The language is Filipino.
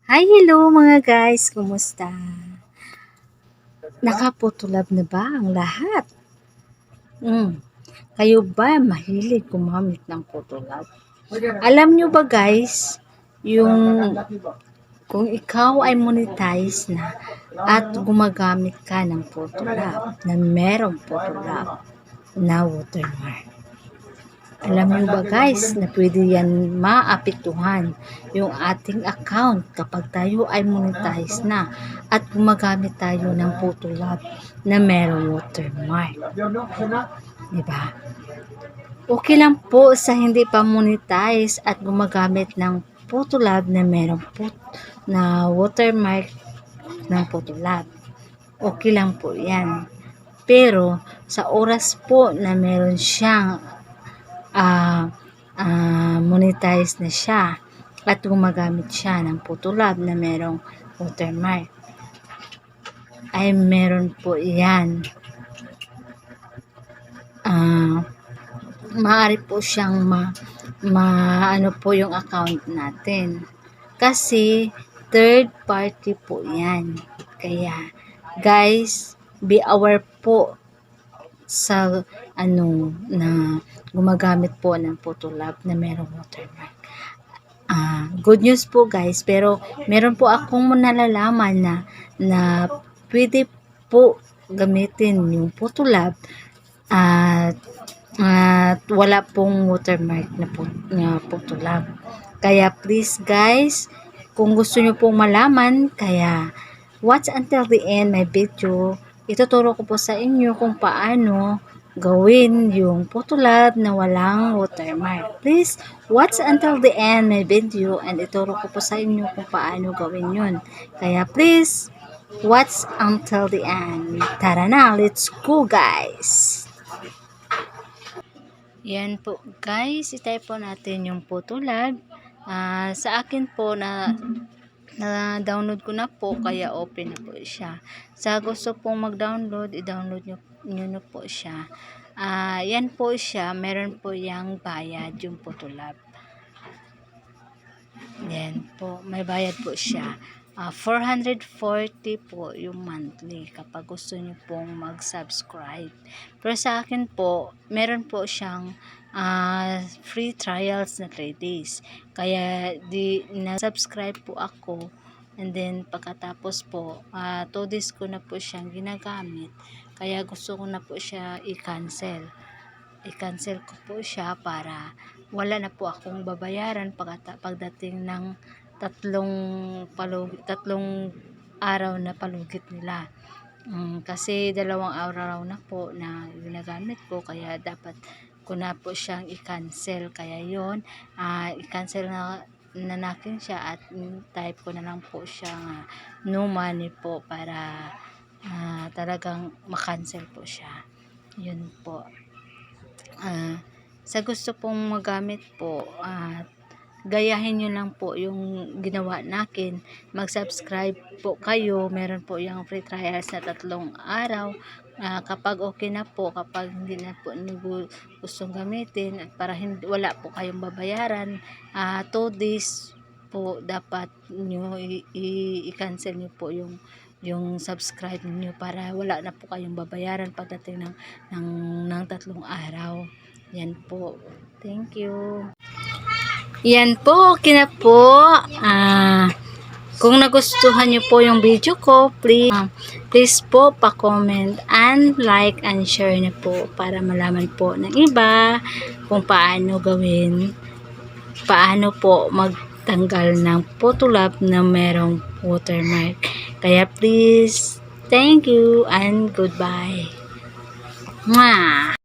Hi, hello mga guys! Kumusta? Nakaputulab na ba ang lahat? Kayo ba mahilig gumamit ng putulab? Alam nyo ba guys, kung ikaw ay monetize na at gumagamit ka ng putulab na merong putulab na watermark. Alam nyo ba guys na pwede yan maapektuhan yung ating account kapag tayo ay monetize na at gumagamit tayo ng photolab na merong watermark. Diba? Okay lang po sa hindi pa monetize at gumagamit ng photolab na merong watermark ng photolab. Okay lang po yan. Pero sa oras po na meron siyang monetize na siya at gumagamit siya ng photolab na merong watermark, ay meron po yan maaari po siyang ano po yung account natin kasi third party po yan. Kaya guys, be aware po sa na gumagamit po ng photolab na merong watermark. Good news po guys, pero meron po akong nalalaman na pwede po gamitin yung photolab at wala pong watermark na photolab. Kaya please guys, kung gusto nyo pong malaman, kaya watch until the end my video. Ituturo ko po sa inyo kung paano gawin yung photolab na walang watermark. Please watch until the end my video and ituro ko po sa inyo kung paano gawin yun. Kaya please watch until the end. Tara na, let's go guys! Yan po guys, itype po natin yung photolab. Sa akin po na download ko na po, kaya open na po siya. Sa gusto pong mag-download, i-download nyo na po siya. Yan po siya, meron po yung bayad yung photolab. Yan po, may bayad po siya. 440 po yung monthly kapag gusto nyo pong mag-subscribe. Pero sa akin po, meron po siyang free trials na 3 days. Kaya na-subscribe po ako. And then pagkatapos po, 2 days ko na po siyang ginagamit. Kaya gusto ko na po siya i-cancel. I-cancel ko po siya para wala na po akong babayaran pagdating ng tatlong araw na palugit nila. Kasi 2 araw na po na ginagamit ko, kaya dapat ko na po siyang i-cancel. Kaya yon, i-cancel na natin siya at type ko na lang po siya no money po para talagang makancel po siya. Yun po. Sa gusto pong magamit po, gayahin nyo lang po yung ginawa natin. Mag-subscribe po kayo. Meron po yung free trials na 3 araw. Kapag okay na po, kapag hindi na po nyo gustong gamitin, para wala po kayong babayaran, 2 days po dapat nyo i-cancel nyo po yung subscribe niyo para wala na po kayong babayaran pagdating ng 3 araw. Yan po. Thank you. Yan po, okay na po. Kung nagustuhan niyo po yung video ko, please po pa-comment and like and share na po para malaman po ng iba kung paano po magtanggal ng photolab na merong watermark. Kaya please, thank you and goodbye. Mwah!